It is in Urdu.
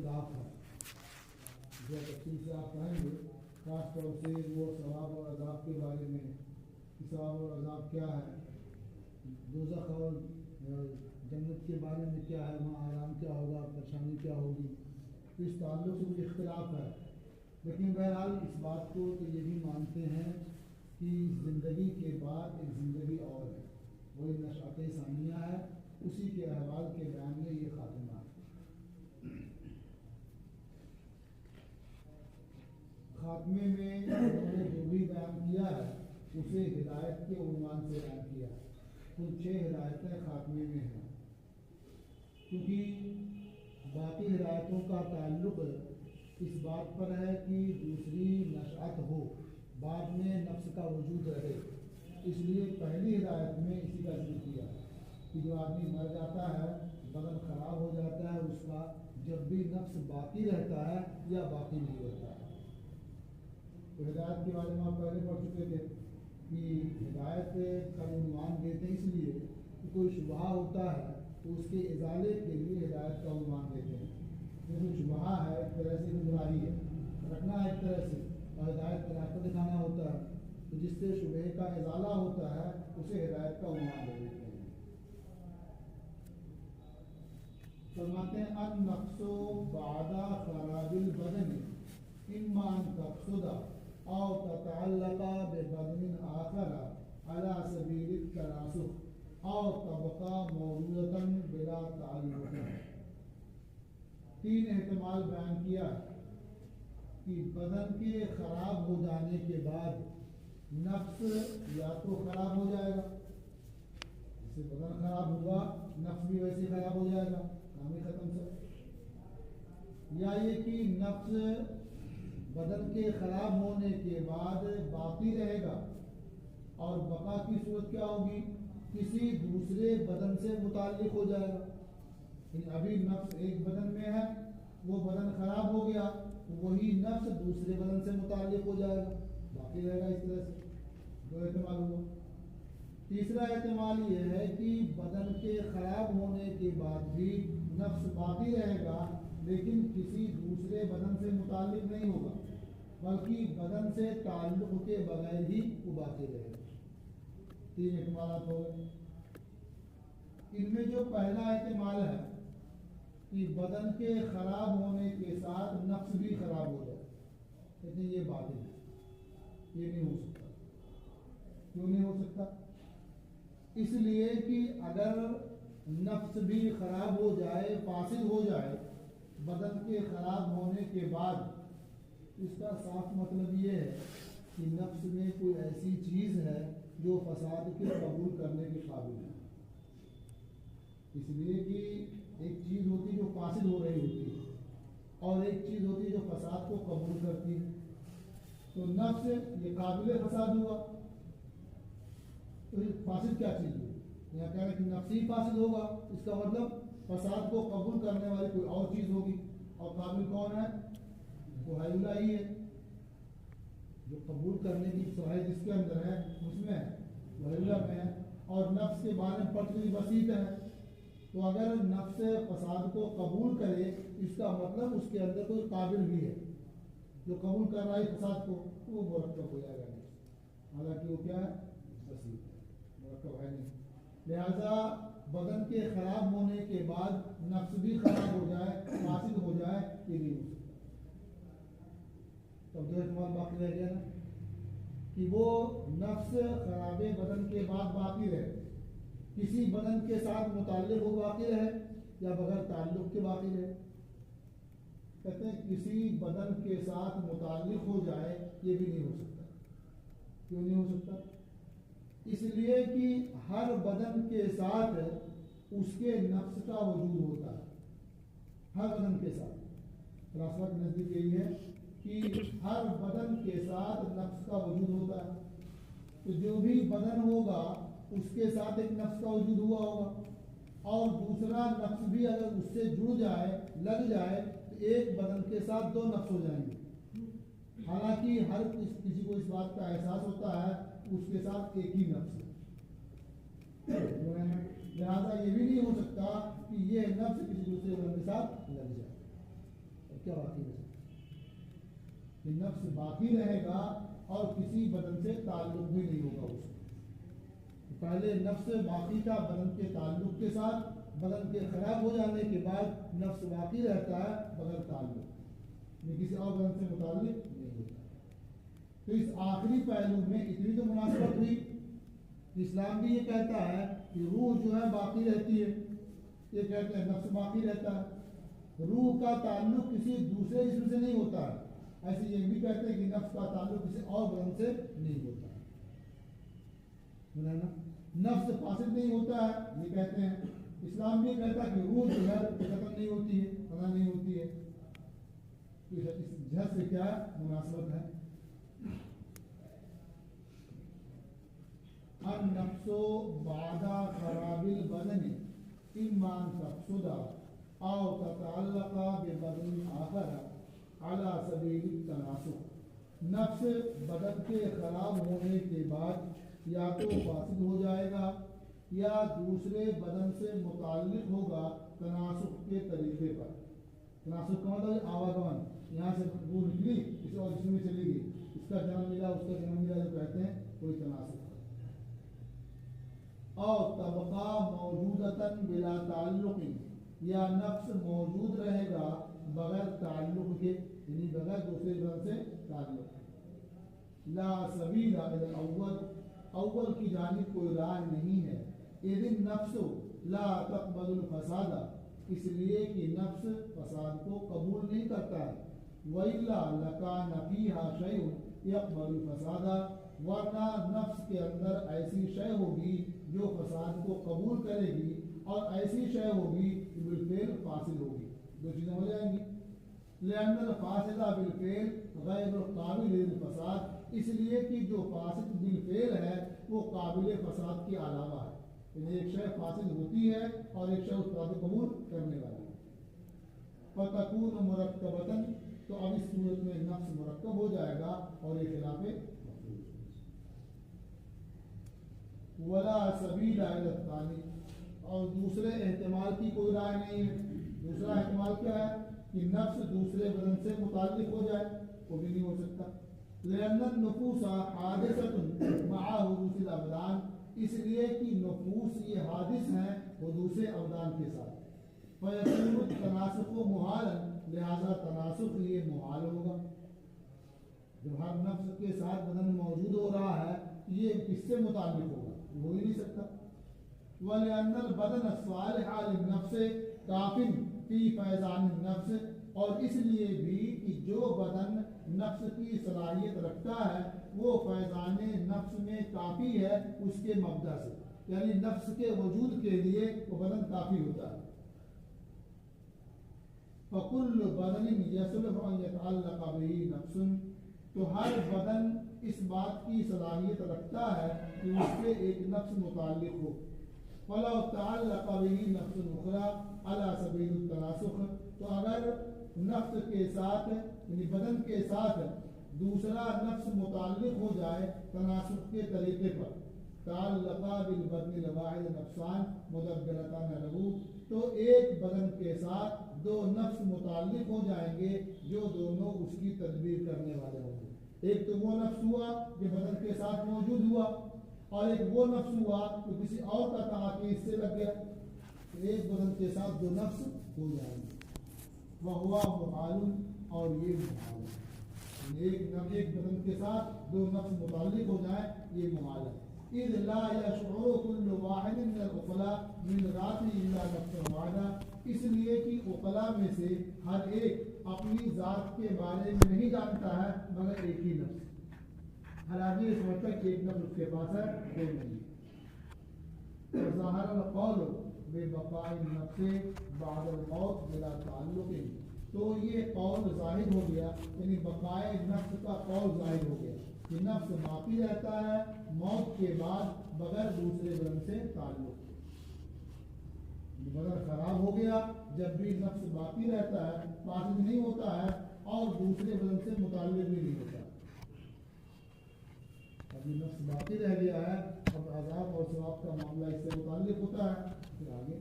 اختلاف ہے، جو تفصیل سے آپ کہیں گے، خاص طور سے وہ ثواب اور عذاب کے بارے میں کہ ثواب اور عذاب کیا ہے، دوزخ اور جنت کے بارے میں کیا ہے، وہاں آرام کیا ہوگا، پریشانی کیا ہوگی، تو اس تعلق سے کوئی اختلاف ہے. لیکن بہرحال اس بات کو کہ یہ بھی مانتے ہیں کہ زندگی کے بعد ایک زندگی اور ہے، وہی نشأۃ ثانیہ ہے، اسی کے احوال کے بیان میں یہ خاتمہ ہے. خاتمے میں انہوں نے جو بھی بیان کیا ہے اسے ہدایت کے عنوان سے بیان کیا ہے. کل 6 ہدایتیں خاتمے میں ہیں، کیونکہ باقی ہدایتوں کا تعلق اس بات پر ہے کہ دوسری نشأت ہو، بعد میں نفس کا وجود رہے. اس لیے پہلی ہدایت میں اسی کا ذکر کیا کہ جو آدمی مر جاتا ہے، بدن خراب ہو جاتا ہے اس کا، جب بھی نفس باقی رہتا ہے یا باقی نہیں رہتا ہے. تو ہدایت کے بارے میں آپ پہلے پڑھ چکے تھے کہ ہدایت کا عنوان دیتے ہیں اس لیے کہ کوئی شبہہ ہوتا ہے تو اس کے ازالے کے لیے ہدایت کا عنوان دیتے ہیں. جو شبہہ ہے ایک طرح سے گمراہی ہے، رکھنا ہے ایک طرح سے، اور ہدایت کا راستہ دکھانا ہوتا ہے، تو جس سے شبہے کا ازالہ ہوتا ہے اسے ہدایت کا عنوان دے دیتے ہیں. فرماتے ہیں النقص بعد خراب البدن اما ان تقصد او تتعلق ببدن آخر على سبيل التناسخ او تبقى موجودة بلا تعلق. 3 احتمال بیان کیا کہ بدن کے خراب ہو جانے کے بعد نفس یا تو خراب ہو جائے گا، جس سے بدن خراب ہوا نفس بھی ویسے خراب ہو جائے گا، کام ہی ختم سے. یا یہ کہ نفس بدن کے خراب ہونے کے بعد باقی رہے گا، اور بقا کی صورت کیا ہوگی، کسی دوسرے بدن سے متعلق ہو جائے گا. یعنی ابھی نفس ایک بدن میں ہے، وہ بدن خراب ہو گیا، وہی نفس دوسرے بدن سے متعلق ہو جائے گا، باقی رہے گا. اس طرح سے 2 احتمال ہوا. تیسرا احتمال یہ ہے کہ بدن کے خراب ہونے کے بعد بھی نفس باقی رہے گا، لیکن کسی دوسرے بدن سے متعلق نہیں ہوگا، بلکہ بدن سے تعلق کے بغیر ہی وہ باقی رہے گا. 3 احتمالات ہو گئے. ان میں جو پہلا احتمال ہے کہ بدن کے خراب ہونے کے ساتھ نفس بھی خراب ہو جائے، لیکن یہ باطل ہے، یہ نہیں ہو سکتا. کیوں نہیں ہو سکتا؟ اس لیے کہ اگر نفس بھی خراب ہو جائے، فاسد ہو جائے بدن کے خراب ہونے کے بعد، اس کا صاف مطلب یہ ہے کہ نفس میں کوئی ایسی چیز ہے جو فساد کے قبول کرنے کے قابل ہے. اس لیے کہ ایک چیز ہوتی جو فاسد ہو رہی ہوتی ہے، اور ایک چیز ہوتی ہے جو فساد کو قبول کرتی ہے. تو نفس یہ قابل فساد ہوا، تو یہ فاسد کیا چیز ہوئی؟ یہاں کہہ رہے کہ نفس ہی فاسد ہوگا، اس کا مطلب فساد کو قبول کرنے والی کوئی اور چیز ہوگی. اور قابل کون ہے؟ وہ حیولہ ہی ہے، جو قبول کرنے کی صلاحیت جس کے اندر ہے اس میں ہے، وہ حیولہ میں ہے. اور نفس کے بارے میں پڑھتی بسیط ہے، تو اگر نفس فساد کو قبول کرے اس کا مطلب اس کے اندر کوئی قابل بھی ہے جو قبول کر رہا ہے فساد کو، تو وہ مرکب ہو جائے گا. حالانکہ وہ کیا ہے؟ بسیط ہے، مرکب ہے نہیں. لہذا بدن کے خراب ہونے کے بعد نفس بھی خراب ہو جائے، فاسد ہو جائے، یہ نہیں ہو سکتا. تب 2 احتمال باقی رہ گیا نا، کہ وہ نفس خراب بدن کے بعد باقی رہے، کسی بدن کے ساتھ متعلق ہو باقی رہے، یا بغیر تعلق کے باقی رہے. کہتے ہیں کسی بدن کے ساتھ متعلق ہو جائے، یہ بھی نہیں ہو سکتا. کیوں نہیں ہو سکتا؟ اس لیے کہ ہر بدن کے ساتھ اس کے نفس کا وجود ہوتا ہے. ہر بدن کے ساتھ فلسفہ کے نزدیک یہی ہے کہ ہر بدن کے ساتھ نفس کا وجود ہوتا ہے. تو جو بھی بدن ہوگا اس کے ساتھ ایک نفس کا وجود ہوا ہوگا، اور دوسرا نفس بھی اگر اس سے جڑ جائے، لگ جائے، تو ایک بدن کے ساتھ 2 نفس ہو جائیں گے. حالانکہ ہر کسی کو اس بات کا احساس ہوتا ہے اس کے ساتھ ایک ہی نفس ہے. لہٰذا یہ بھی نہیں ہو سکتا کہ یہ نفس کسی دوسرے بدن کے ساتھ لگ جائے. کیا باقی رہ سکتا کہ نفس باقی رہے گا اور کسی بدن سے تعلق بھی نہیں ہوگا اس کو. پہلے نفس باقی تھا بدن کے تعلق کے ساتھ، بدن کے خراب ہو جانے کے بعد نفس باقی رہتا ہے بغیر تعلق، یہ کسی اور بدن سے متعلق نہیں ہوتا. تو اس آخری پہلو میں اتنی تو مناسبت ہوئی. اسلام بھی یہ کہتا ہے کہ روح جو ہے باقی رہتی ہے، یہ کہتے ہیں نفس باقی رہتا ہے، روح کا تعلق کسی دوسرے جسم سے نہیں ہوتا ہے. ایسے یہ بھی کہتے ہیں کہ نفس کا تعلق کسی اور بدن سے نہیں ہوتا ہے. نفس فاسد نہیں ہوتا ہے یہ کہتے ہیں. اسلام بھی کہتا ہے کہ روح جو ہے ختم نہیں ہوتی ہے، فنا نہیں ہوتی ہے. اس جہاز سے کیا مناسبت ہے؟ النفس بعد خراب البدن اما ان تفسد او تتعلق ببدن آخر على سبیل التناسخ. نفس بدن کے خراب ہونے کے بعد یا تو فاسد ہو جائے گا یا دوسرے بدن سے متعلق ہوگا تناسخ کے طریقے پر. تناسخ کا مطلب آواگمن، یہاں سے وہ نکلی کسی اور جسم میں چلی گئی، اس کا جنم ملا اس کا جنم ملا، جو کہتے ہیں کوئی تناسخ. اور طبقہ موجودتاً بلا تعلق، یا نفس موجود رہے گا بغیر تعلق کے، یعنی بغیر دوسرے بدن سے تعلق. لا سبیل الی الاول، اول کی جانب کوئی راہ نہیں ہے. اذ النفس لا تقبل الفساد، اس لیے کہ نفس فساد کو قبول نہیں کرتا ہے. وَإِلَّا لَكَانَ فِيهَا شَيْءٌ يَقْبَلُ الْفَسَادَ، ورنہ نفس کے اندر ایسی شے ہوگی جو فساد کو قبول کرے گی، اور ایسی شے ہوگی کہ بالفعل فاسد ہوگی. دو چیزیں ہو جائیں گی. لأن الفاسد بالفعل غیر قابل للفساد، اس لیے کہ جو فاسد بالفعل ہے وہ قابل فساد کے علاوہ ہے. یعنی ایک شے فاسد ہوتی ہے اور ایک شے اس کو قبول کرنے والی ہے. فتکون مرکبتاً، تو اب اس صورت میں نفس مرکب ہو جائے گا اور یہ خلاف ولا سبیل الی الثانی، اور دوسرے احتمال کی کوئی رائے نہیں ہے. دوسرا احتمال کیا ہے کہ نفس دوسرے بدن سے متعلق ہو جائے، وہ بھی نہیں ہو سکتا. لأن النفوس حادثة مع حدوث الابدان، اس لیے کہ نفوس یہ حادث ہیں حدوث ابدان کے ساتھ. فیکون التناسخ محالا، لہذا تناسخ یہ محال ہوگا. جب ہر نفس کے ساتھ بدن موجود ہو رہا ہے یہ کس سے متعلق ہوگا؟ ہو ہی نہیں سکتا. وَلِأَنَّ الْبَدَنَ الصَّالِحَ لِلنَّفْسِ كَافٍ فِي فَيْضَانِ النَّفْسِ، اور اس لیے بھی کہ جو بدن نفس کی صلاحیت رکھتا ہے وہ فیضان نفس میں کافی ہے اس کے مبدا سے، یعنی نفس کے وجود کے لیے وہ بدن کافی ہوتا ہے. فَكُلُّ بَدَنٍ يَصْلُحُ أَن يَتَعَلَّقَ بِهِ نَفْسٌ، تو ہر بدن اس بات کی صلاحیت رکھتا ہے کہ اس سے ایک نفس متعلق ہو. فَلَوْ تَعَلَّقَ بِهِ نَفْسٌ أُخْرَى عَلَى سَبِيلِ التَّنَاسُخِ، تو اگر نفس کے ساتھ یعنی بدن کے ساتھ دوسرا نفس متعلق ہو جائے تناسخ کے طریقے پر، تعلقا بالبدن الواحد نفسان مدبرتان له، تو ایک بدن کے ساتھ دو نفس متعلق ہو جائیں گے جو دونوں اس کی تدبیر کرنے والے ہوں گے. ایک تو وہ نفس ہوا جو بدن کے ساتھ موجود ہوا، اور ایک وہ نفس ہوا جو کسی اور کا تھا کہ اس سے لگ گیا. ایک بدن کے ساتھ دو نفس ہو جائیں گے. وہوا محال، اور یہ محال ہے. ایک بدن کے ساتھ دو نفس متعلق ہو جائیں یہ محال ہے. اذ لا يشعر كل واحد من العقلاء من ذاته الا نفسا واحدة، اس لیے کہ عقلاء میں سے ہر ایک اپنی ذات کے بارے میں نہیں جانتا ہے مگر ایک ہی نفس. ہر آدمی یہ سمجھتا ہے کہ ایک نفس اس کے پاس ہے، کوئی نہیں. ظاہر القول ببقاء النفس بعد الموت بلا تعلق، تو یہ قول ظاہر ہو گیا، یعنی بقائے نفس کا قول ظاہر ہو گیا کہ نفس باقی رہتا ہے موت کے بعد بغیر دوسرے بدن سے تعلق. بدن خراب ہو گیا جب بھی نفس باقی رہتا ہے، فاسد نہیں ہوتا ہے اور دوسرے بدن سے متعلق بھی نہیں ہوتا. ابھی نفس باقی رہ گیا ہے، اب عذاب اور ثواب کا معاملہ اس سے متعلق ہوتا ہے. پھر آگے